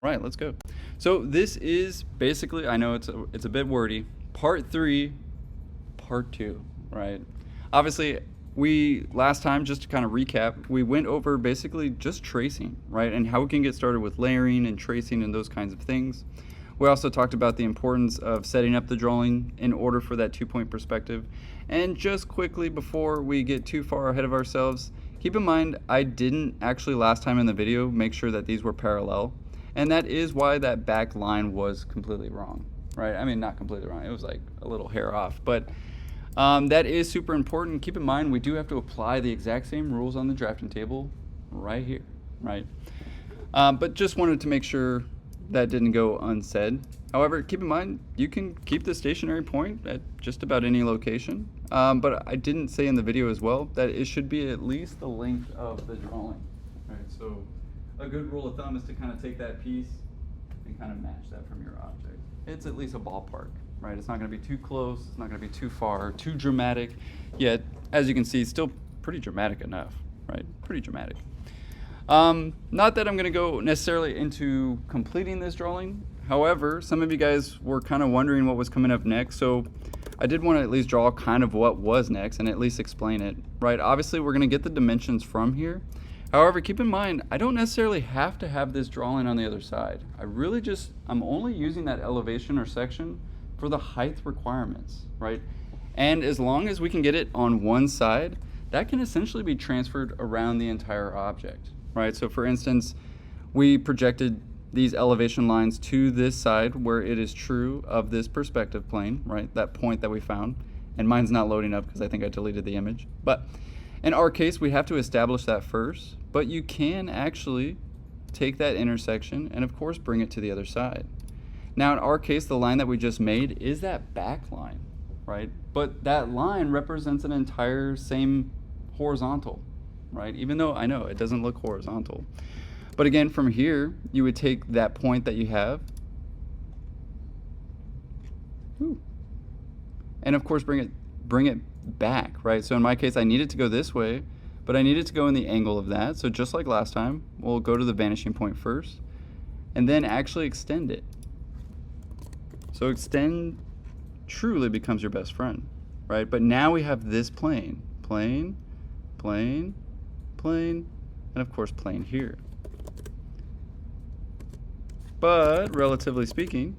right, let's go. So this is basically, I know it's a bit wordy, part 3, part 2, right? Obviously, last time, just to kind of recap, we went over basically just tracing, right? And how we can get started with layering and tracing and those kinds of things. We also talked about the importance of setting up the drawing in order for that 2-point perspective. And just quickly before we get too far ahead of ourselves, keep in mind I didn't actually last time in the video make sure that these were parallel. And that is why that back line was completely wrong, right? I mean, not completely wrong, it was like a little hair off, but that is super important. Keep in mind we do have to apply the exact same rules on the drafting table right here, right? But just wanted to make sure that didn't go unsaid. However, keep in mind you can keep the stationary point at just about any location, but I didn't say in the video as well that it should be at least the length of the drawing, right? So a good rule of thumb is to kind of take that piece and kind of match that from your object. It's at least a ballpark, right? It's not going to be too close, it's not going to be too far, too dramatic, yet as you can see, still pretty dramatic enough, right? Pretty dramatic. Not that I'm going to go necessarily into completing this drawing. However, some of you guys were kind of wondering what was coming up next, so I did want to at least draw kind of what was next and at least explain it, right? Obviously, we're going to get the dimensions from here. However, keep in mind, I don't necessarily have to have this drawing on the other side. I'm only using that elevation or section for the height requirements, right? And as long as we can get it on one side, that can essentially be transferred around the entire object, right? So for instance, we projected these elevation lines to this side where it is true of this perspective plane, right? That point that we found. And mine's not loading up because I think I deleted the image. But in our case, we have to establish that first, but you can actually take that intersection and of course bring it to the other side. Now in our case, the line that we just made is that back line, right? But that line represents an entire same horizontal, right? Even though I know it doesn't look horizontal. But again, from here, you would take that point that you have, and of course bring it back, right? So in my case, I need it to go this way, but I need it to go in the angle of that. So just like last time, we'll go to the vanishing point first, and then actually extend it. So extend truly becomes your best friend, right? But now we have this plane, plane, plane, plane, and of course plane here. But relatively speaking,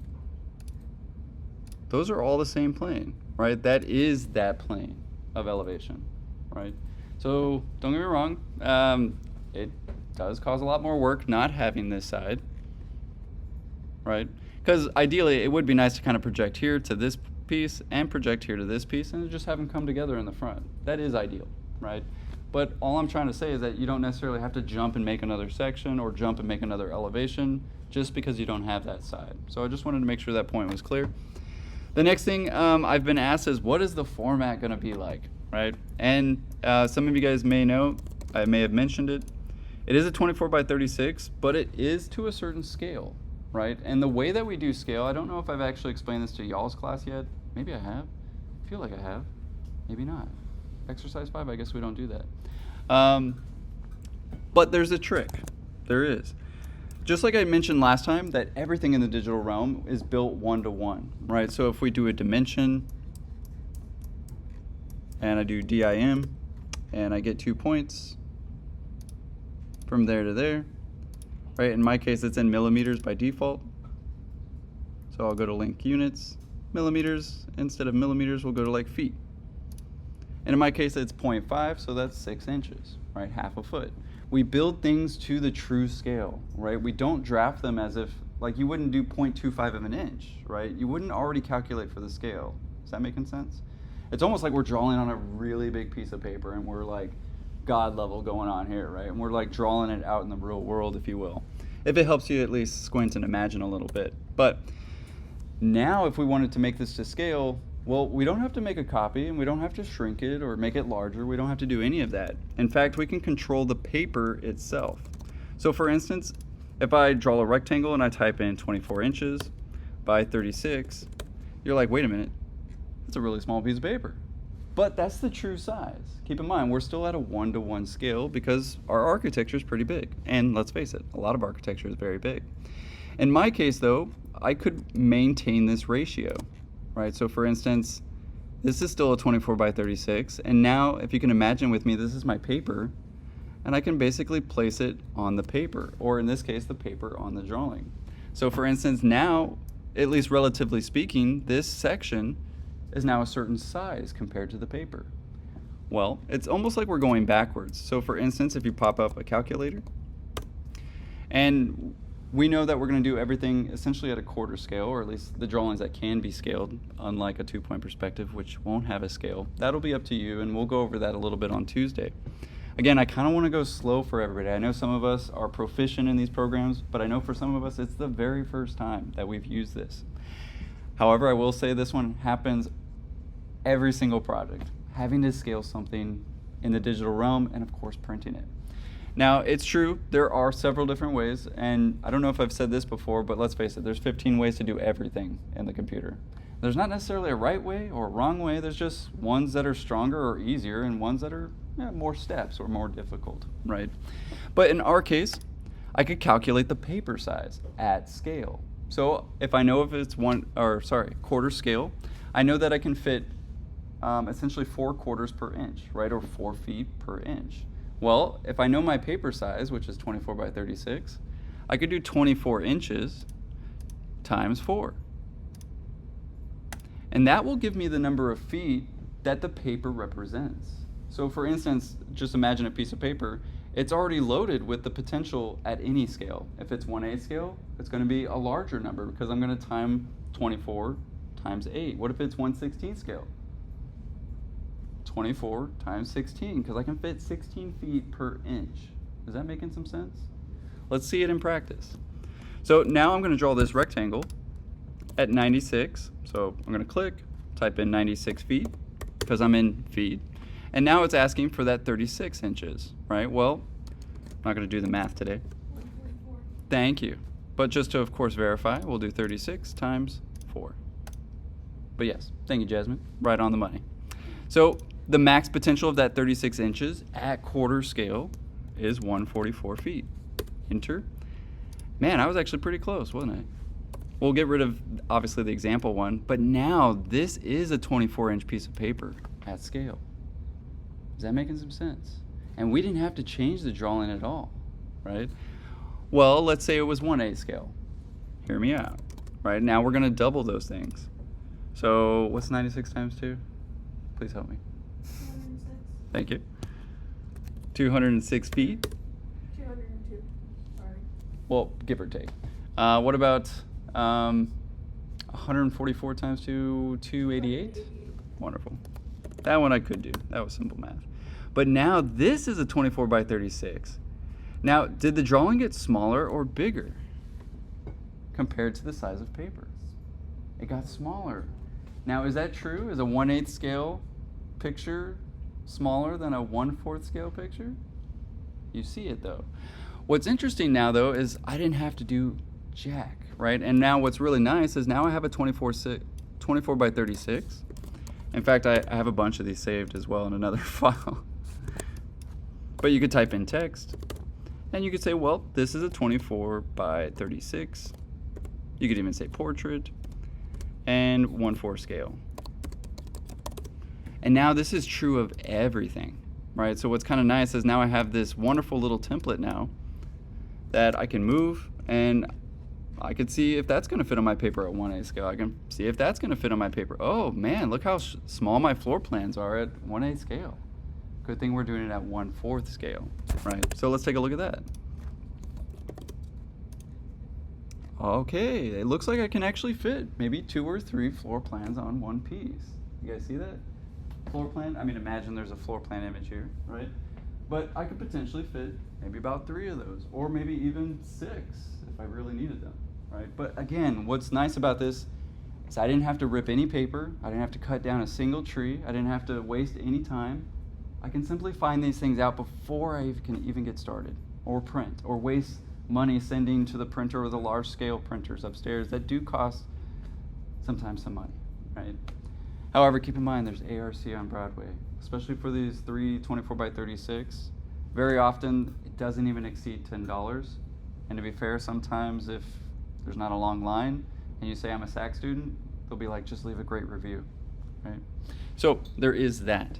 those are all the same plane, right? That is that plane of elevation, right? So don't get me wrong, it does cause a lot more work not having this side, right? Because ideally it would be nice to kind of project here to this piece and project here to this piece and just have them come together in the front. That is ideal, right? But all I'm trying to say is that you don't necessarily have to jump and make another section or jump and make another elevation just because you don't have that side. So I just wanted to make sure that point was clear. The next thing I've been asked is, what is the format going to be like, right? And some of you guys may know, I may have mentioned it. It is a 24 by 36, but it is to a certain scale, right? And the way that we do scale, I don't know if I've actually explained this to y'all's class yet. Maybe I have. I feel like I have. Maybe not. Exercise 5, I guess we don't do that. But there's a trick. There is. Just like I mentioned last time, that everything in the digital realm is built one-to-one, right? So if we do a dimension, and I do DIM, and I get 2 points from there to there, right? In my case, it's in millimeters by default. So I'll go to link units, millimeters. Instead of millimeters, we'll go to like feet. And in my case, it's 0.5, so that's 6 inches, right? Half a foot. We build things to the true scale, right? We don't draft them as if, like you wouldn't do 0.25 of an inch, right? You wouldn't already calculate for the scale. Is that making sense? It's almost like we're drawing on a really big piece of paper and we're like God level going on here, right? And we're like drawing it out in the real world, if you will. If it helps you at least squint and imagine a little bit. But now if we wanted to make this to scale, well, we don't have to make a copy and we don't have to shrink it or make it larger. We don't have to do any of that. In fact, we can control the paper itself. So for instance, if I draw a rectangle and I type in 24 inches by 36, you're like, wait a minute, that's a really small piece of paper. But that's the true size. Keep in mind, we're still at a 1-to-1 scale because our architecture is pretty big. And let's face it, a lot of architecture is very big. In my case though, I could maintain this ratio, right? So for instance, this is still a 24 by 36, and now if you can imagine with me, this is my paper, and I can basically place it on the paper, or in this case, the paper on the drawing. So for instance, now, at least relatively speaking, this section is now a certain size compared to the paper. Well, it's almost like we're going backwards. So for instance, if you pop up a calculator, and we know that we're going to do everything essentially at a quarter scale, or at least the drawings that can be scaled, unlike a 2-point perspective, which won't have a scale. That'll be up to you, and we'll go over that a little bit on Tuesday. Again, I kind of want to go slow for everybody. I know some of us are proficient in these programs, but I know for some of us it's the very first time that we've used this. However, I will say this one happens every single project, having to scale something in the digital realm and of course printing it. Now, it's true, there are several different ways, and I don't know if I've said this before, but let's face it, there's 15 ways to do everything in the computer. There's not necessarily a right way or a wrong way, there's just ones that are stronger or easier and ones that are more steps or more difficult, right? But in our case, I could calculate the paper size at scale. So if I know if it's quarter scale, I know that I can fit essentially 4 quarters per inch, right, or 4 feet per inch. Well, if I know my paper size, which is 24 by 36, I could do 24 inches times 4. And that will give me the number of feet that the paper represents. So for instance, just imagine a piece of paper. It's already loaded with the potential at any scale. If it's 1/8 scale, it's going to be a larger number because I'm going to time 24 times 8. What if it's 1/16 scale? 24 times 16, because I can fit 16 feet per inch. Is that making some sense? Let's see it in practice. So now I'm going to draw this rectangle at 96. So I'm going to click, type in 96 feet, because I'm in feet. And now it's asking for that 36 inches, right? Well, I'm not going to do the math today. 144. Thank you. But just to, of course, verify, we'll do 36 times 4. But yes, thank you, Jasmine. Right on the money. So the max potential of that 36 inches at quarter scale is 144 feet. Enter. Man, I was actually pretty close, wasn't I? We'll get rid of, obviously, the example one, but now this is a 24-inch piece of paper at scale. Is that making some sense? And we didn't have to change the drawing at all, right? Well, let's say it was 1/8 scale. Hear me out, right? Now we're gonna double those things. So what's 96 times 2? Please help me. 206. Thank you. 206 feet. 202. Sorry. Well, give or take. What about 144 times 2, 288? Wonderful. That one I could do. That was simple math. But now this is a 24 by 36. Now, did the drawing get smaller or bigger compared to the size of paper? It got smaller. Now, is that true? Is a 1/8 scale picture smaller than a 1/4 scale picture? You see it though. What's interesting now though is I didn't have to do jack, right? And now what's really nice is now I have a 24 by 36. In fact, I have a bunch of these saved as well in another file. But you could type in text and you could say, well, this is a 24 by 36. You could even say portrait and 1/4 scale. And now this is true of everything, right? So what's kind of nice is now I have this wonderful little template now that I can move, and I could see if that's going to fit on my paper at 1/8 scale. I can see if that's going to fit on my paper. Oh man, look how small my floor plans are at 1/8 scale. Good thing we're doing it at 1/4 scale, right? So let's take a look at that. Okay, it looks like I can actually fit maybe 2 or 3 floor plans on one piece. You guys see that? Floor plan, I mean, imagine there's a floor plan image here, right? But I could potentially fit maybe about 3 of those, or maybe even 6 if I really needed them, right? But again, what's nice about this is I didn't have to rip any paper, I didn't have to cut down a single tree, I didn't have to waste any time. I can simply find these things out before I can even get started, or print, or waste money sending to the printer or the large scale printers upstairs that do cost sometimes some money, right? However, keep in mind there's ARC on Broadway, especially for these 3 24 by 36. Very often it doesn't even exceed $10. And to be fair, sometimes if there's not a long line, and you say I'm a SAC student, they'll be like, just leave a great review, right? So there is that.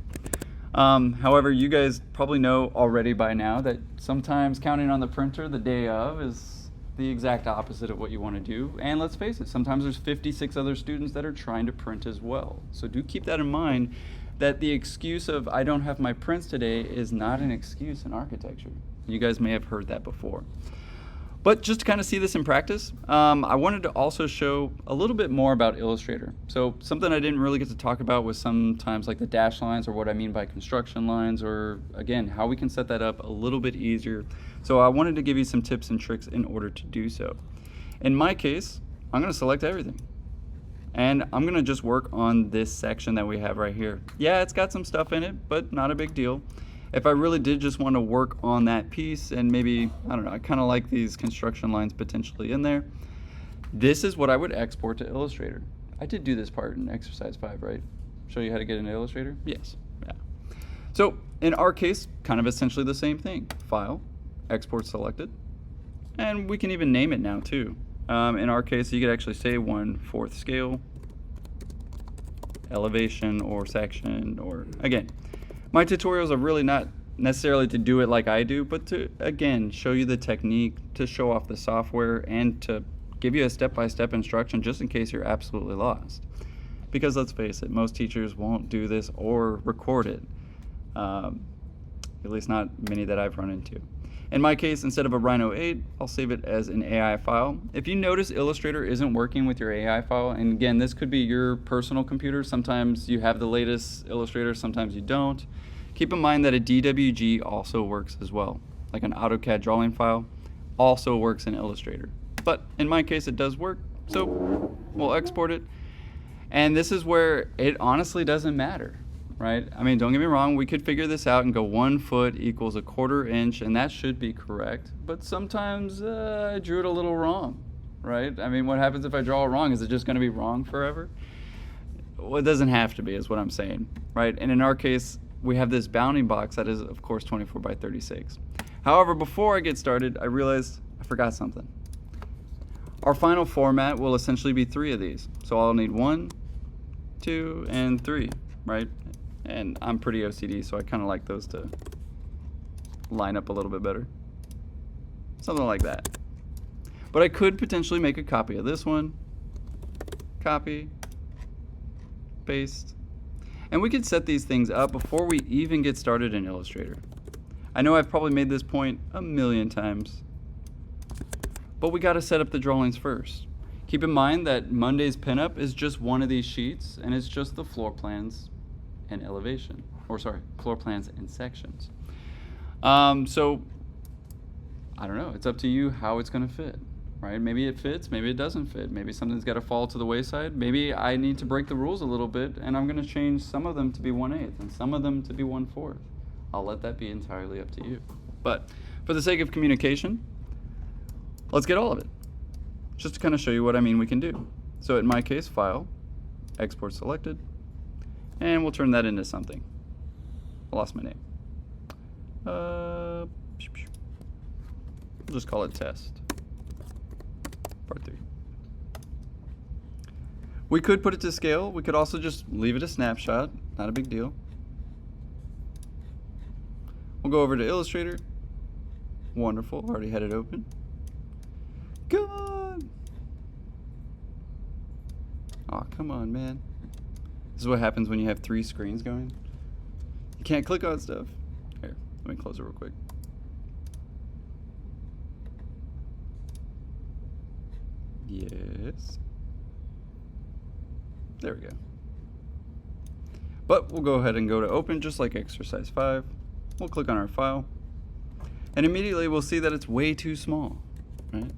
However, you guys probably know already by now that sometimes counting on the printer the day of is the exact opposite of what you want to do. And let's face it, sometimes there's 56 other students that are trying to print as well. So do keep that in mind, that the excuse of I don't have my prints today is not an excuse in architecture. You guys may have heard that before. But just to kind of see this in practice, I wanted to also show a little bit more about Illustrator. So something I didn't really get to talk about was sometimes like the dash lines, or what I mean by construction lines, or again, how we can set that up a little bit easier. So I wanted to give you some tips and tricks in order to do so. In my case, I'm going to select everything. And I'm going to just work on this section that we have right here. Yeah, it's got some stuff in it, but not a big deal. If I really did just want to work on that piece, and maybe, I don't know, I kind of like these construction lines potentially in there, this is what I would export to Illustrator. I did do this part in exercise 5, right? Show you how to get into Illustrator? Yes. Yeah. So in our case, kind of essentially the same thing. File, export selected, and we can even name it now too. In our case, you could actually say 1/4 scale, elevation, or section, or again, my tutorials are really not necessarily to do it like I do, but to, again, show you the technique, to show off the software, and to give you a step-by-step instruction just in case you're absolutely lost. Because let's face it, most teachers won't do this or record it. At least not many that I've run into. In my case, instead of a Rhino 8, I'll save it as an AI file. If you notice Illustrator isn't working with your AI file, and again, this could be your personal computer. Sometimes you have the latest Illustrator, sometimes you don't. Keep in mind that a DWG also works as well. Like an AutoCAD drawing file also works in Illustrator. But in my case, it does work, so we'll export it. And this is where it honestly doesn't matter. Right? I mean, don't get me wrong, we could figure this out and go 1 foot equals 1/4 inch, and that should be correct. But sometimes I drew it a little wrong, right? I mean, what happens if I draw it wrong? Is it just going to be wrong forever? Well, it doesn't have to be, is what I'm saying, right? And in our case, we have this bounding box that is, of course, 24 by 36. However, before I get started, I realized I forgot something. Our final format will essentially be 3 of these. So I'll need 1, 2, and 3, right? And I'm pretty OCD, so I kind of like those to line up a little bit better. Something like that. But I could potentially make a copy of this one. Copy. Paste. And we could set these things up before we even get started in Illustrator. I know I've probably made this point a million times, but we got to set up the drawings first. Keep in mind that Monday's pinup is just one of these sheets, and it's just the floor plans and elevation, or sorry, floor plans and sections. So I don't know, it's up to you how it's gonna fit, right? Maybe it fits, maybe it doesn't fit. Maybe something's gotta fall to the wayside. Maybe I need to break the rules a little bit, and I'm gonna change some of them to be 1/8 and some of them to be 1/4. I'll let that be entirely up to you. But for the sake of communication, let's get all of it. Just to kind of show you what I mean we can do. So in my case, file, export selected, and we'll turn that into something. I lost my name. We'll just call it test. Part 3. We could put it to scale. We could also just leave it a snapshot. Not a big deal. We'll go over to Illustrator. Wonderful. Already had it open. Come on. Oh, come on, man. This is what happens when you have 3 screens going. You can't click on stuff. Here, let me close it real quick. Yes. There we go. But we'll go ahead and go to open just like exercise 5. We'll click on our file. And immediately we'll see that it's way too small, right?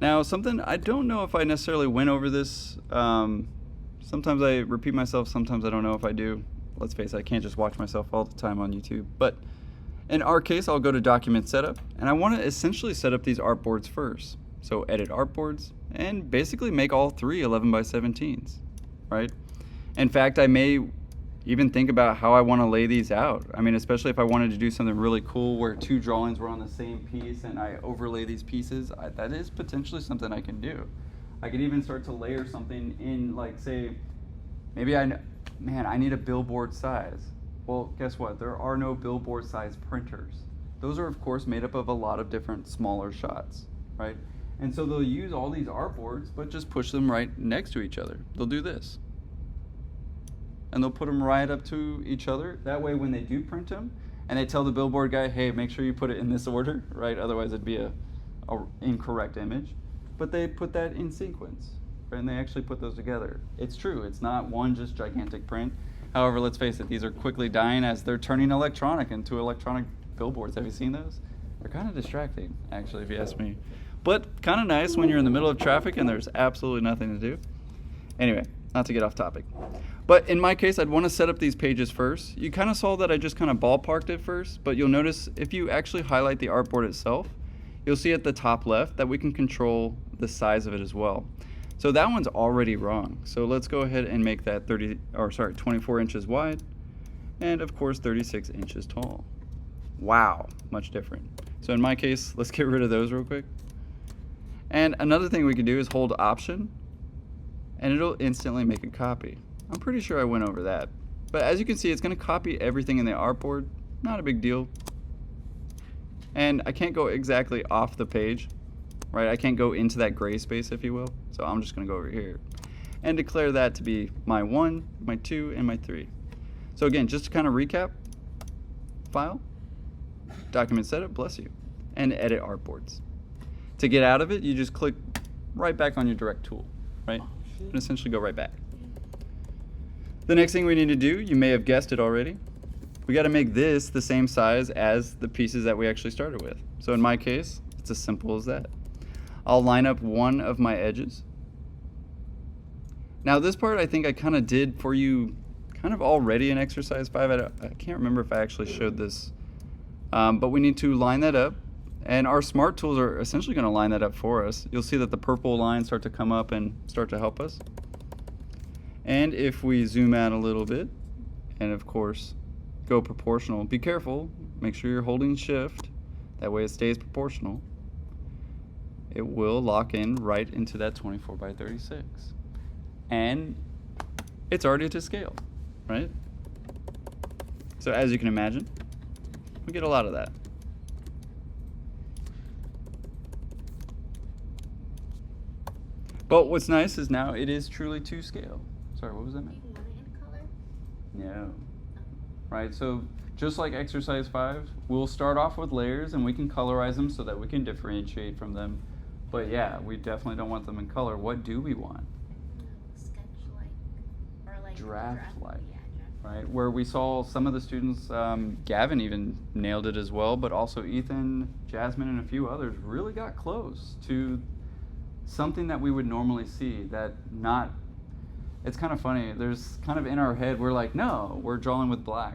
Now, something, I don't know if I necessarily went over this. Sometimes I repeat myself, sometimes I don't know if I do. Let's face it, I can't just watch myself all the time on YouTube. But in our case, I'll go to Document Setup, and I want to essentially set up these artboards first. So edit artboards, and basically make all 3 11 by 17s, right? In fact, I may even think about how I want to lay these out. I mean, especially if I wanted to do something really cool where two drawings were on the same piece and I overlay these pieces, that is potentially something I can do. I could even start to layer something in, like, say, maybe I need a billboard size. Well, guess what? There are no billboard size printers. Those are, of course, made up of a lot of different smaller shots, right? And so they'll use all these artboards, but just push them right next to each other. They'll do this. And they'll put them right up to each other. That way, when they do print them, and they tell the billboard guy, hey, make sure you put it in this order, right? Otherwise, it'd be a incorrect image. But they put that in sequence, right? And they actually put those together. It's true. It's not one just gigantic print. However, let's face it, these are quickly dying as they're turning electronic into electronic billboards. Have you seen those? They're kind of distracting, actually, if you ask me. But kind of nice when you're in the middle of traffic and there's absolutely nothing to do. Anyway, not to get off topic. But in my case, I'd want to set up these pages first. You kind of saw that I just kind of ballparked it first, but you'll notice if you actually highlight the artboard itself, you'll see at the top left that we can control the size of it as well. So that one's already wrong. So let's go ahead and make that 24 inches wide, and of course 36 inches tall. Wow, much different. So in my case, let's get rid of those real quick. And another thing we can do is hold Option, and it'll instantly make a copy. I'm pretty sure I went over that. But as you can see, it's going to copy everything in the artboard. Not a big deal. And I can't go exactly off the page, right? I can't go into that gray space, if you will. So I'm just going to go over here and declare that to be my 1, my 2, and my 3. So again, just to kind of recap, File, Document Setup, bless you, and Edit Artboards. To get out of it, you just click right back on your direct tool, right? And essentially go right back. The next thing we need to do, you may have guessed it already, we got to make this the same size as the pieces that we actually started with. So in my case, it's as simple as that. I'll line up one of my edges. Now this part I think I kind of did for you kind of already in exercise 5. I can't remember if I actually showed this, but we need to line that up. And our smart tools are essentially going to line that up for us. You'll see that the purple lines start to come up and start to help us. And if we zoom out a little bit, and of course go proportional, be careful, make sure you're holding shift, that way it stays proportional. It will lock in right into that 24 by 36. And it's already to scale, right? So as you can imagine, we get a lot of that. But what's nice is now it is truly to scale. Sorry, what was that? Do you want it in color? No. Right, so just like exercise 5, we'll start off with layers and we can colorize them so that we can differentiate from them. But yeah, we definitely don't want them in color. What do we want? Sketch-like, or like Draft-like. Yeah, draft. Right, where we saw some of the students, Gavin even nailed it as well, but also Ethan, Jasmine, and a few others really got close to something that we would normally see. It's kind of funny, there's kind of in our head, we're like, no, we're drawing with black.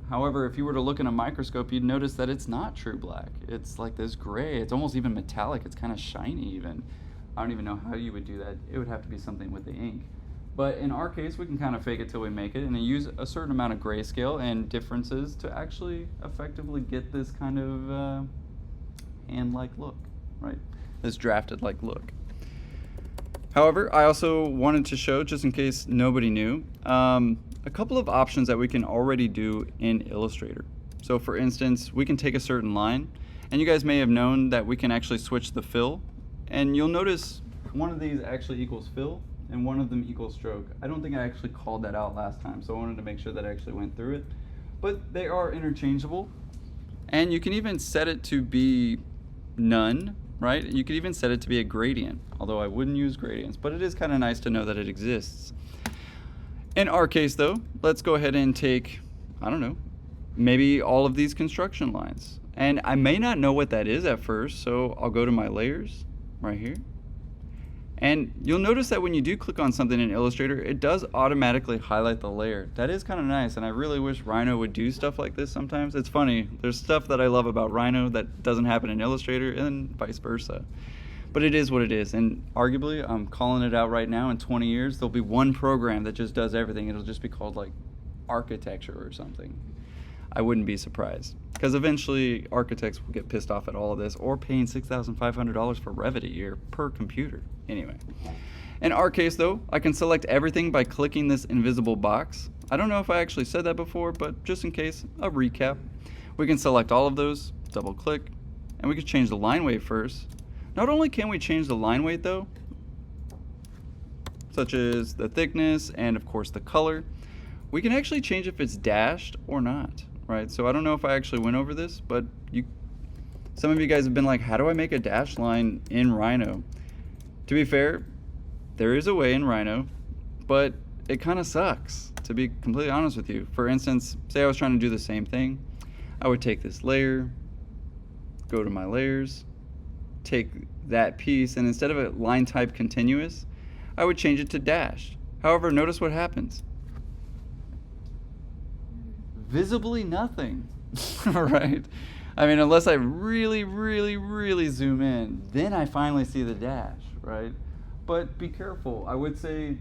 However, if you were to look in a microscope, you'd notice that it's not true black. It's like this gray, it's almost even metallic, it's kind of shiny even. I don't even know how you would do that. It would have to be something with the ink. But in our case, we can kind of fake it till we make it and use a certain amount of grayscale and differences to actually effectively get this kind of hand-like look, right? This drafted-like look. However, I also wanted to show, just in case nobody knew, a couple of options that we can already do in Illustrator. So for instance, we can take a certain line, and you guys may have known that we can actually switch the fill, and you'll notice one of these actually equals fill, and one of them equals stroke. I don't think I actually called that out last time, so I wanted to make sure that I actually went through it. But they are interchangeable, and you can even set it to be none, right? You could even set it to be a gradient, although I wouldn't use gradients, but it is kind of nice to know that it exists. In our case though, let's go ahead and take, I don't know, maybe all of these construction lines. And I may not know what that is at first, so I'll go to my layers right here. And you'll notice that when you do click on something in Illustrator, it does automatically highlight the layer. That is kind of nice, and I really wish Rhino would do stuff like this sometimes. It's funny, there's stuff that I love about Rhino that doesn't happen in Illustrator, and vice versa. But it is what it is, and arguably, I'm calling it out right now, in 20 years, there'll be one program that just does everything. It'll just be called like architecture or something. I wouldn't be surprised. Because eventually architects will get pissed off at all of this, or paying $6,500 for Revit a year per computer. Anyway. In our case though, I can select everything by clicking this invisible box. I don't know if I actually said that before, but just in case, a recap. We can select all of those, double click, and we can change the line weight first. Not only can we change the line weight though, such as the thickness and of course the color, we can actually change if it's dashed or not, right? So I don't know if I actually went over this, but some of you guys have been like, how do I make a dashed line in Rhino? To be fair, there is a way in Rhino, but it kind of sucks, to be completely honest with you. For instance, say I was trying to do the same thing. I would take this layer, go to my layers, take that piece, and instead of a line type continuous, I would change it to dashed. However, notice what happens. Visibly nothing, right? I mean, unless I really, really, really zoom in, then I finally see the dash, right? But be careful. I would say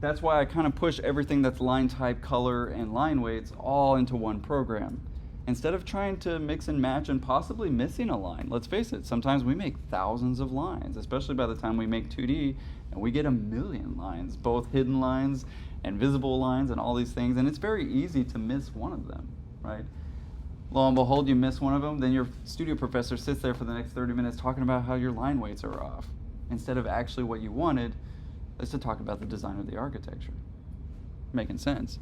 that's why I kind of push everything that's line type, color, and line weights all into one program. Instead of trying to mix and match and possibly missing a line. Let's face it, sometimes we make thousands of lines, especially by the time we make 2D, and we get 1,000,000 lines, both hidden lines and visible lines and all these things, and it's very easy to miss one of them, right? Lo and behold, you miss one of them, then your studio professor sits there for the next 30 minutes talking about how your line weights are off, instead of actually what you wanted is to talk about the design of the architecture. Making sense.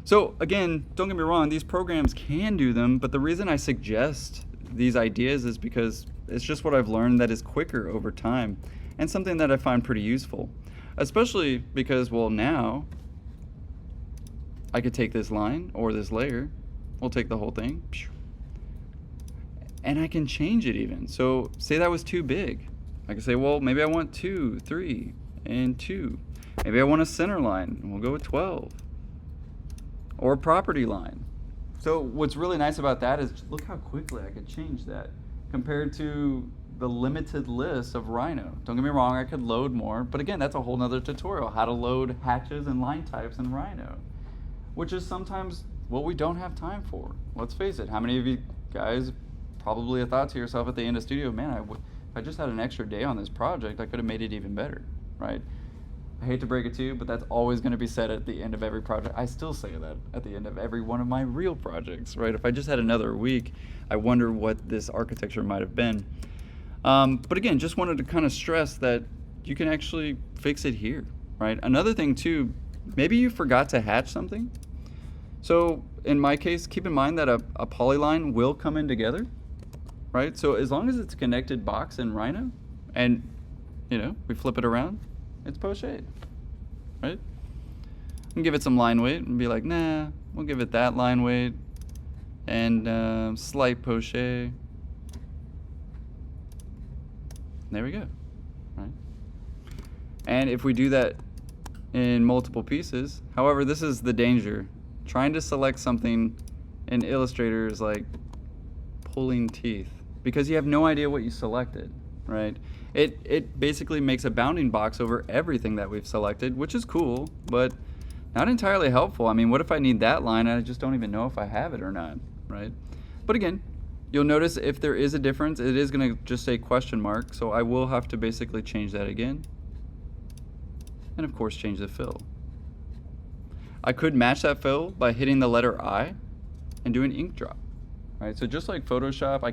So again, don't get me wrong, these programs can do them, but the reason I suggest these ideas is because it's just what I've learned that is quicker over time and something that I find pretty useful. Especially because, well, now I could take this line or this layer, we'll take the whole thing, and I can change it even. So say that was too big. I can say, well, maybe I want 2, 3, and 2. Maybe I want a center line, and we'll go with 12. Or a property line. So what's really nice about that is look how quickly I could change that compared to the limited list of Rhino. Don't get me wrong, I could load more, but again, that's a whole nother tutorial, how to load hatches and line types in Rhino, which is sometimes what we don't have time for. Let's face it, how many of you guys probably have thought to yourself at the end of studio, man, if I just had an extra day on this project, I could have made it even better, right? I hate to break it to you, but that's always going to be said at the end of every project. I still say that at the end of every one of my real projects, right? If I just had another week, I wonder what this architecture might have been. But again, just wanted to kind of stress that you can actually fix it here, right? Another thing too, maybe you forgot to hatch something. So in my case, keep in mind that a polyline will come in together, right? So as long as it's a connected box in Rhino, and we flip it around, it's pochade, right? We can give it some line weight and be like, nah, we'll give it that line weight and slight pochade. There we go, right? And if we do that in multiple pieces, however, this is the danger. Trying to select something in Illustrator is like pulling teeth because you have no idea what you selected, right? It basically makes a bounding box over everything that we've selected, which is cool, but not entirely helpful. I mean, what if I need that line and I just don't even know if I have it or not, right? But again, you'll notice if there is a difference, it is going to just say question mark, so I will have to basically change that again. And of course, change the fill. I could match that fill by hitting the letter I and do an ink drop. Right, so just like Photoshop, I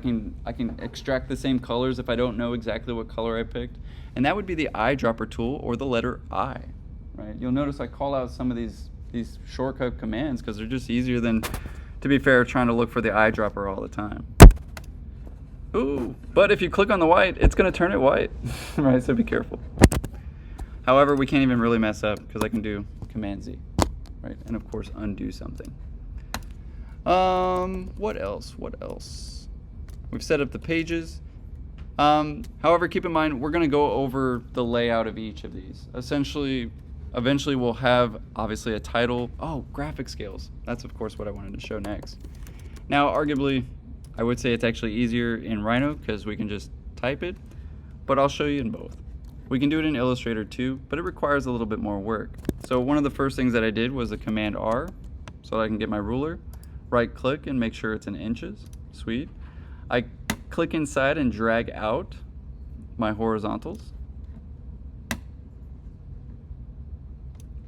can extract the same colors if I don't know exactly what color I picked, and that would be the eyedropper tool or the letter I. Right, you'll notice I call out some of these shortcut commands because they're just easier than, to be fair, trying to look for the eyedropper all the time. Ooh, but if you click on the white, it's going to turn it white. Right, so be careful. However, we can't even really mess up because I can do Command Z, right, and of course undo something. What else? We've set up the pages. However, keep in mind, we're going to go over the layout of each of these. Eventually we'll have, obviously, a title. Oh, graphic scales. That's, of course, what I wanted to show next. Now, arguably, I would say it's actually easier in Rhino because we can just type it, but I'll show you in both. We can do it in Illustrator too, but it requires a little bit more work. So one of the first things that I did was a Command R, so that I can get my ruler, right click and make sure it's in inches. Sweet. I click inside and drag out my horizontals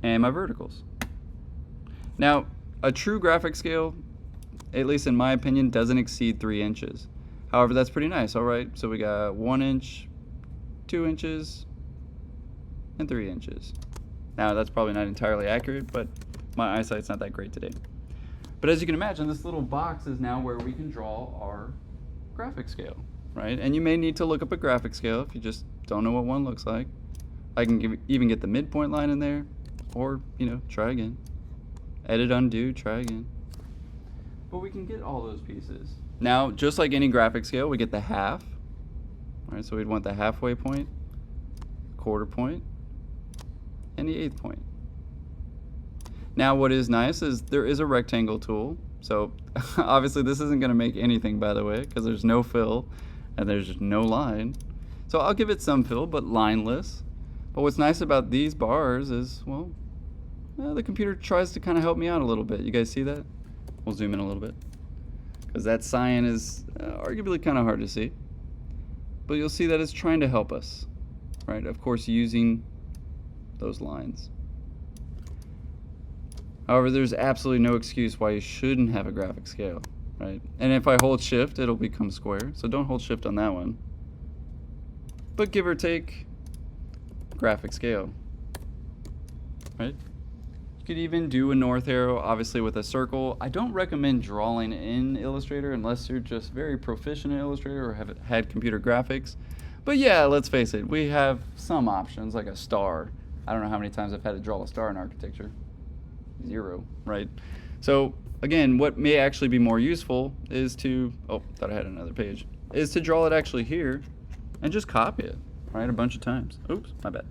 and my verticals. Now, a true graphic scale, at least in my opinion, doesn't exceed 3 inches. However, that's pretty nice. All right, so we got 1 inch, 2 inches, and 3 inches. Now, that's probably not entirely accurate, but my eyesight's not that great today. But as you can imagine, this little box is now where we can draw our graphic scale, right? And you may need to look up a graphic scale if you just don't know what one looks like. I can even get the midpoint line in there, or, try again. Edit, undo, try again. But we can get all those pieces. Now, just like any graphic scale, we get the half. All right, so we'd want the halfway point, quarter point, and the eighth point. Now, what is nice is there is a rectangle tool. So obviously this isn't going to make anything, by the way, because there's no fill and there's no line. So I'll give it some fill, but lineless. But what's nice about these bars is, well, the computer tries to kind of help me out a little bit. You guys see that? We'll zoom in a little bit, because that cyan is arguably kind of hard to see. But you'll see that it's trying to help us, right? Of course, using those lines. However, there's absolutely no excuse why you shouldn't have a graphic scale, right? And if I hold shift, it'll become square. So don't hold shift on that one. But give or take, graphic scale, right? You could even do a north arrow, obviously with a circle. I don't recommend drawing in Illustrator unless you're just very proficient in Illustrator or have had computer graphics. But yeah, let's face it, we have some options like a star. I don't know how many times I've had to draw a star in architecture. 0, right? So again, what may actually be more useful is to, oh, thought I had another page, is to draw it actually here and just copy it, right, a bunch of times. Oops, my bad.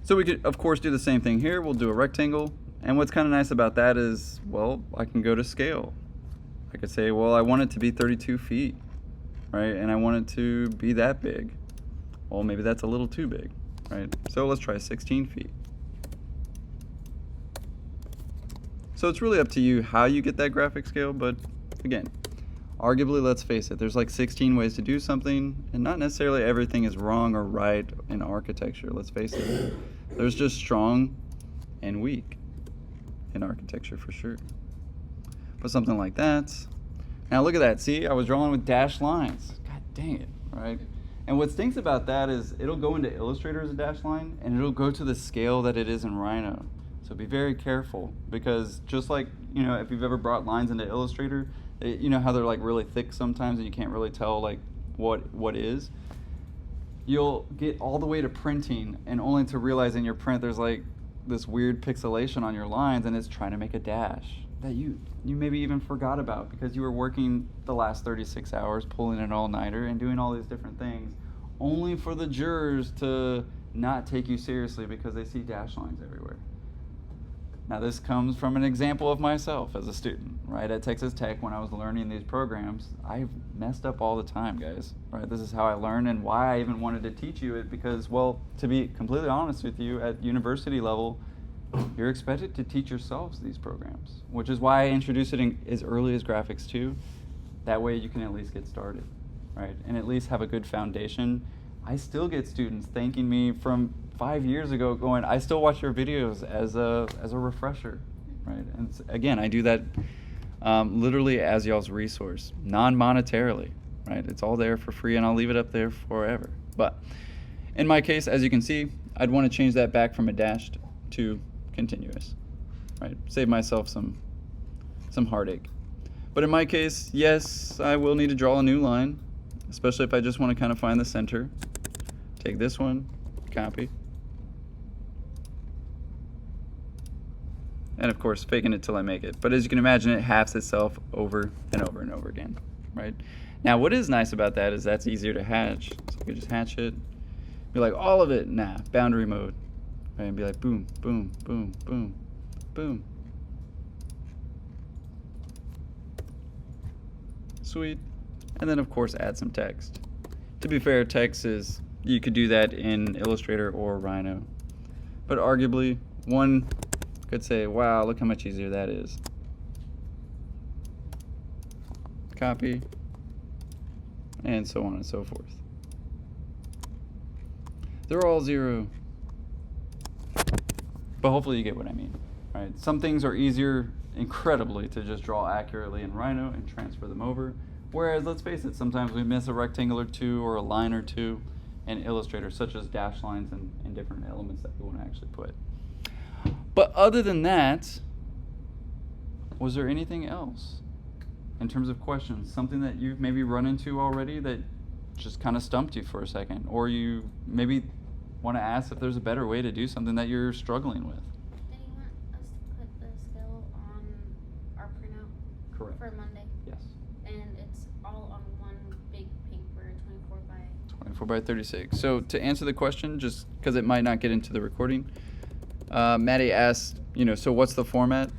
So we could, of course, do the same thing here. We'll do a rectangle. And what's kind of nice about that is, well, I can go to scale. I could say, well, I want it to be 32 feet, right? And I want it to be that big. Well, maybe that's a little too big, right? So let's try 16 feet. So it's really up to you how you get that graphic scale, but again, arguably, let's face it, there's like 16 ways to do something, and not necessarily everything is wrong or right in architecture, let's face it. There's just strong and weak in architecture for sure. But something like that. Now look at that, see, I was drawing with dashed lines. God dang it, right? And what stinks about that is it'll go into Illustrator as a dashed line, and it'll go to the scale that it is in Rhino. So be very careful, because just like, if you've ever brought lines into Illustrator, you know how they're like really thick sometimes and you can't really tell like what is. You'll get all the way to printing and only to realize in your print there's like this weird pixelation on your lines and it's trying to make a dash that you maybe even forgot about because you were working the last 36 hours pulling an all-nighter and doing all these different things only for the jurors to not take you seriously because they see dash lines everywhere. Now this comes from an example of myself as a student, right? At Texas Tech, when I was learning these programs, I messed up all the time, guys, right? This is how I learned and why I even wanted to teach you it because, well, to be completely honest with you, at university level, you're expected to teach yourselves these programs, which is why I introduce it in as early as Graphics 2. That way you can at least get started, right? And at least have a good foundation. I still get students thanking me from 5 years ago going, I still watch your videos as a refresher, right? And again, I do that literally as y'all's resource, non-monetarily, right? It's all there for free and I'll leave it up there forever. But in my case, as you can see, I'd want to change that back from a dashed to continuous, right? Save myself some heartache. But in my case, yes, I will need to draw a new line, especially if I just want to kind of find the center. Take this one, copy. And of course, faking it till I make it. But as you can imagine, it halves itself over and over and over again, right? Now, what is nice about that is that's easier to hatch. So I can just hatch it. Be like, all of it, nah, boundary mode. Right? And be like, boom, boom, boom, boom, boom. Sweet. And then, of course, add some text. To be fair, text is, you could do that in Illustrator or Rhino. But arguably, one could say, wow, look how much easier that is. Copy, and so on and so forth. They're all 0. But hopefully you get what I mean, right? Some things are easier, incredibly, to just draw accurately in Rhino and transfer them over. Whereas, let's face it, sometimes we miss a rectangle or two or a line or two in Illustrator, such as dash lines and different elements that we want to actually put. But other than that, was there anything else in terms of questions? Something that you've maybe run into already that just kind of stumped you for a second? Or you maybe want to ask if there's a better way to do something that you're struggling with? Did you want us to put the scale on our printout Correct. for Monday? Yes. And it's all on one big paper, 24 by... 24 by 36. So to answer the question, just because it might not get into the recording, Maddie asked, so what's the format?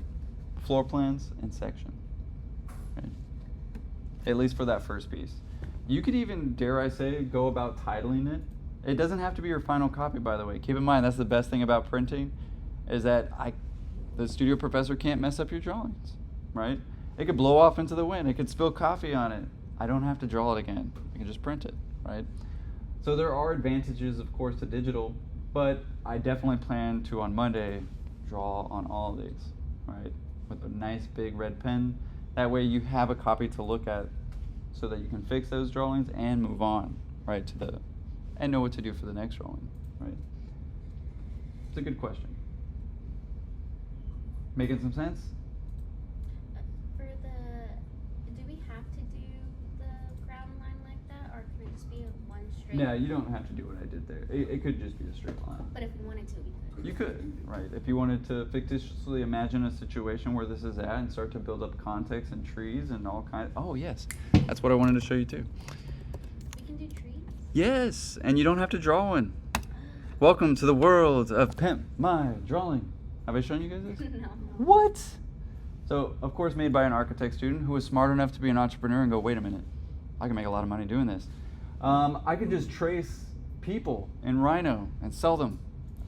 Floor plans and section. Right? At least for that first piece. You could even, dare I say, go about titling it. It doesn't have to be your final copy, by the way. Keep in mind, that's the best thing about printing, is that the studio professor can't mess up your drawings, right? It could blow off into the wind. It could spill coffee on it. I don't have to draw it again. I can just print it, right? So there are advantages, of course, to digital, but I definitely plan to, on Monday, draw on all of these, right? With a nice big red pen. That way you have a copy to look at so that you can fix those drawings and move on, right, and know what to do for the next drawing, right? It's a good question. Making some sense? For do we have to do the ground line like that, or can it just be one straight? No, you don't have to do what I did there. It could just be a straight line. But if we wanted to, we could. You could, right? If you wanted to fictitiously imagine a situation where this is at and start to build up context and trees and all kinds. Oh, yes. That's what I wanted to show you too. We can do trees? Yes, and you don't have to draw one. Welcome to the world of Pimp My Drawing. Have I shown you guys this? No. What? So, of course, made by an architect student who was smart enough to be an entrepreneur and go, wait a minute, I can make a lot of money doing this. I could just trace people in Rhino and sell them.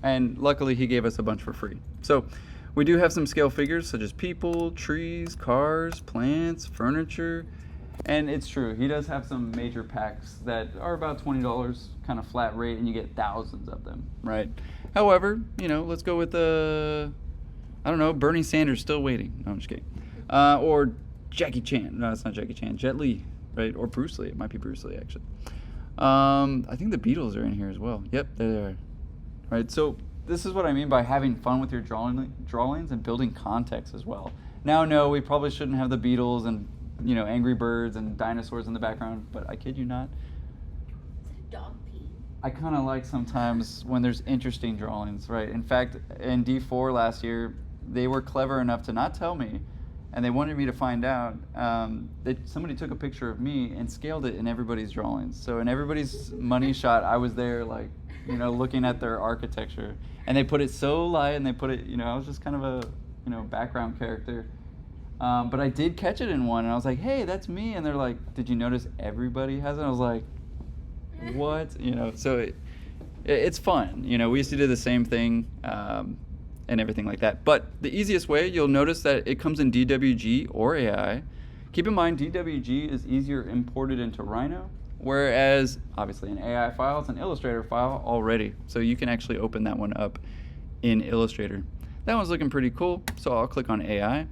And luckily, he gave us a bunch for free. So, we do have some scale figures such as people, trees, cars, plants, furniture. And it's true, he does have some major packs that are about $20, kind of flat rate, and you get thousands of them, right? However, let's go with I don't know, Bernie Sanders still waiting. No, I'm just kidding. Or Jackie Chan. No, it's not Jackie Chan. Jet Li, right? Or Bruce Lee. It might be Bruce Lee, actually. I think the Beatles are in here as well. Yep, there they are. Right, so this is what I mean by having fun with your drawings and building context as well. Now, no, we probably shouldn't have the Beatles and Angry Birds and dinosaurs in the background, but I kid you not. Is it a dog pee? I kind of like sometimes when there's interesting drawings, right? In fact, in D4 last year, they were clever enough to not tell me, and they wanted me to find out that somebody took a picture of me and scaled it in everybody's drawings. So in everybody's money shot, I was there looking at their architecture, and they put it so light, and they put it, I was just kind of a background character. But I did catch it in one, and I was like, hey, that's me. And they're like, did you notice everybody has it? I was like, what? So it's fun. We used to do the same thing and everything like that. But the easiest way, you'll notice that it comes in DWG or AI. Keep in mind, DWG is easier imported into Rhino, whereas obviously an AI file, it's an Illustrator file already. So you can actually open that one up in Illustrator. That one's looking pretty cool, so I'll click on AI.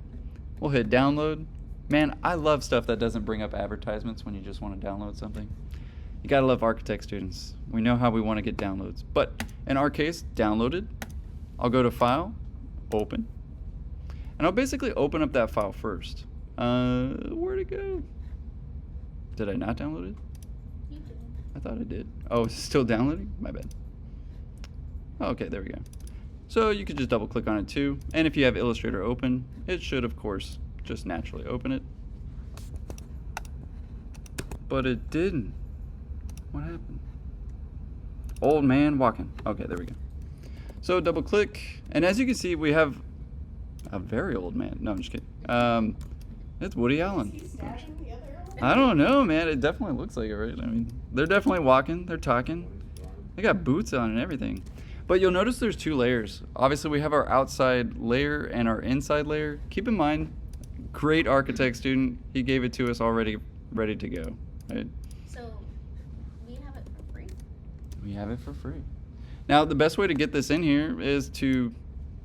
We'll hit download. Man, I love stuff that doesn't bring up advertisements when you just want to download something. You gotta love architect students. We know how we want to get downloads. But in our case, downloaded. I'll go to File, Open. And I'll basically open up that file first. Where'd it go? Did I not download it? You did. I thought I did. Oh, it's still downloading? My bad. Okay, there we go. So you could just double click on it too. And if you have Illustrator open, it should, of course, just naturally open it. But it didn't. What happened? Old man walking. Okay, there we go. So double click. And as you can see, we have a very old man. No, I'm just kidding. It's Woody Allen. I don't know, man. It definitely looks like it, right? I mean, they're definitely walking. They're talking. They got boots on and everything. But you'll notice there's two layers. Obviously, we have our outside layer and our inside layer. Keep in mind, great architect student, he gave it to us already ready to go, right? So we have it for free. We have it for free. Now, the best way to get this in here is to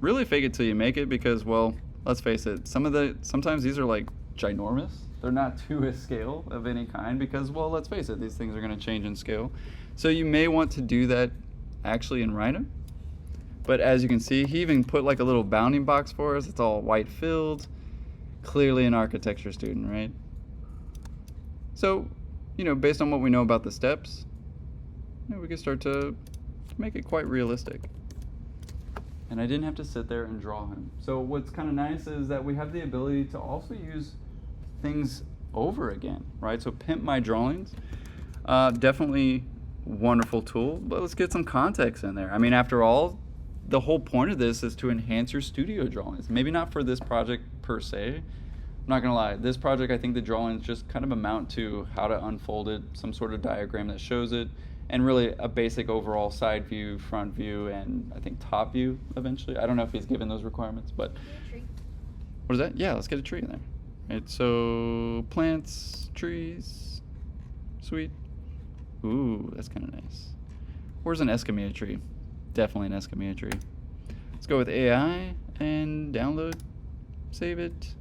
really fake it till you make it because, well, let's face it, sometimes these are like ginormous. They're not to a scale of any kind because, well, let's face it, these things are going to change in scale. So you may want to do that actually in Rhino. But as you can see, he even put like a little bounding box for us. It's all white filled. Clearly an architecture student, right? So, based on what we know about the steps, we can start to make it quite realistic. And I didn't have to sit there and draw him. So what's kind of nice is that we have the ability to also use things over again, right? So Pimp My Drawings, definitely wonderful tool, but let's get some context in there. I mean, after all, the whole point of this is to enhance your studio drawings. Maybe not for this project per se. I'm not gonna lie, this project, I think the drawings just kind of amount to how to unfold it, some sort of diagram that shows it, and really a basic overall side view, front view, and I think top view eventually. I don't know if he's given those requirements, but Tree. what is that? Yeah, let's get a tree in there. Right, so plants, trees, sweet. Ooh, that's kind of nice. Where's an Escamilla tree? Definitely an Escamilla tree. Let's go with AI and download, save it,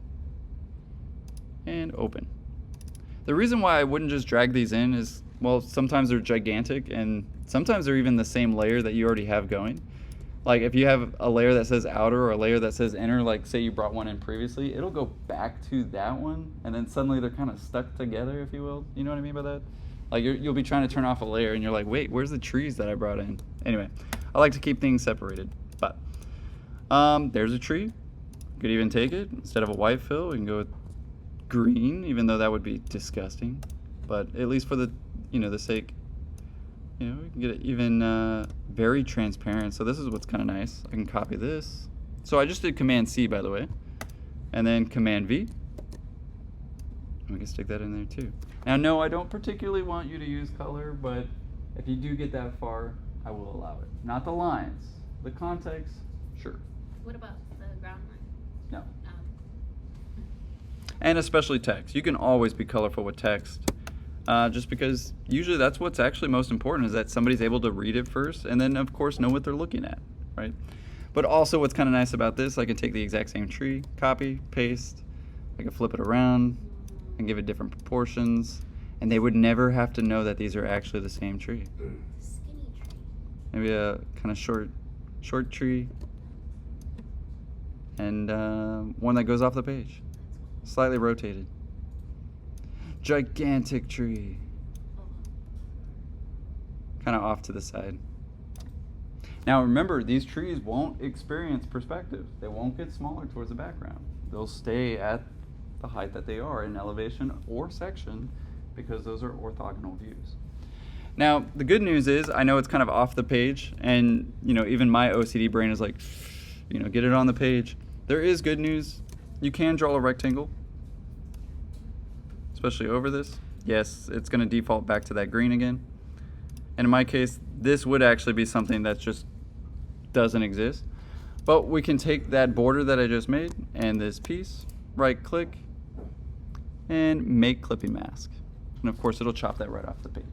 and open. The reason why I wouldn't just drag these in is, well, sometimes they're gigantic and sometimes they're even the same layer that you already have going. Like if you have a layer that says outer or a layer that says inner, like say you brought one in previously, it'll go back to that one and then suddenly they're kind of stuck together, if you will. You know what I mean by that? Like you'll be trying to turn off a layer and you're like, wait, where's the trees that I brought in? Anyway, I like to keep things separated, but there's a tree. You could even take it, instead of a white fill, we can go with green, even though that would be disgusting. But at least for the sake, we can get it even very transparent. So this is what's kind of nice. I can copy this. So I just did Command C, by the way, and then Command V. We can stick that in there too. Now, no, I don't particularly want you to use color, but if you do get that far, I will allow it. Not the lines, the context, sure. What about the ground line? No. And especially text. You can always be colorful with text. Just because usually that's what's actually most important is that somebody's able to read it first and then of course know what they're looking at, right? But also what's kind of nice about this, I can take the exact same tree, copy, paste, I can flip it around and give it different proportions, and they would never have to know that these are actually the same tree. Skinny tree. Maybe a kind of short tree and one that goes off the page, slightly rotated. Gigantic tree. Kind of off to the side. Now remember, these trees won't experience perspective. They won't get smaller towards the background. They'll stay at the height that they are in elevation or section because those are orthogonal views. Now, the good news is, I know it's kind of off the page and, even my OCD brain is like, get it on the page. There is good news. You can draw a rectangle, especially over this. Yes, it's going to default back to that green again. And in my case, this would actually be something that just doesn't exist. But we can take that border that I just made and this piece, right click, and make clipping mask. And of course, it'll chop that right off the page.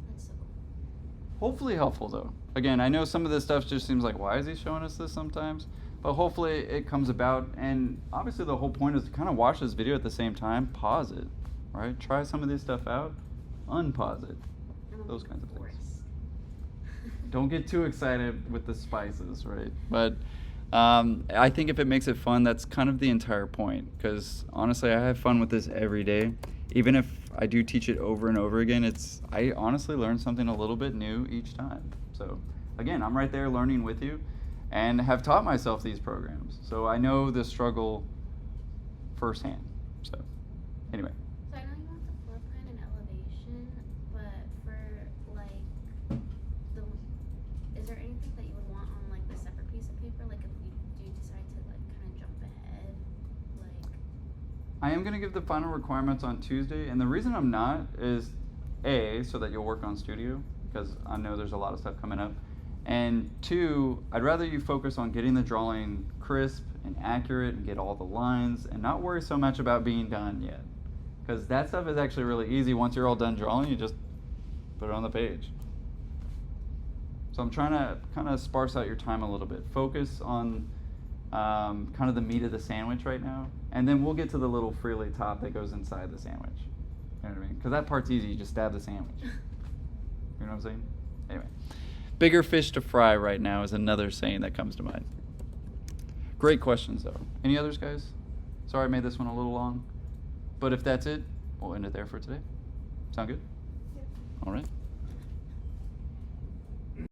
That's so cool. Hopefully helpful though. Again, I know some of this stuff just seems like, why is he showing us this sometimes? But hopefully it comes about, and obviously the whole point is to kind of watch this video at the same time, pause it, right? Try some of this stuff out, unpause it, those kinds of things. Don't get too excited with the spices, right? But I think if it makes it fun, that's kind of the entire point, because honestly, I have fun with this every day. Even if I do teach it over and over again, I honestly learn something a little bit new each time. So again, I'm right there learning with you, and have taught myself these programs. So I know the struggle firsthand. So anyway. So I know you want the floor plan and elevation, but for is there anything that you would want on like the separate piece of paper? Like if we do decide to like kind of jump ahead, like. I am gonna give the final requirements on Tuesday, and the reason I'm not is A, so that you'll work on studio, because I know there's a lot of stuff coming up. And 2, I'd rather you focus on getting the drawing crisp and accurate and get all the lines and not worry so much about being done yet. Because that stuff is actually really easy. Once you're all done drawing, you just put it on the page. So I'm trying to kind of sparse out your time a little bit. Focus on kind of the meat of the sandwich right now. And then we'll get to the little frilly top that goes inside the sandwich. You know what I mean? Because that part's easy. You just stab the sandwich. You know what I'm saying? Anyway. Bigger fish to fry right now is another saying that comes to mind. Great questions, though. Any others, guys? Sorry I made this one a little long. But if that's it, we'll end it there for today. Sound good? Yep. All right.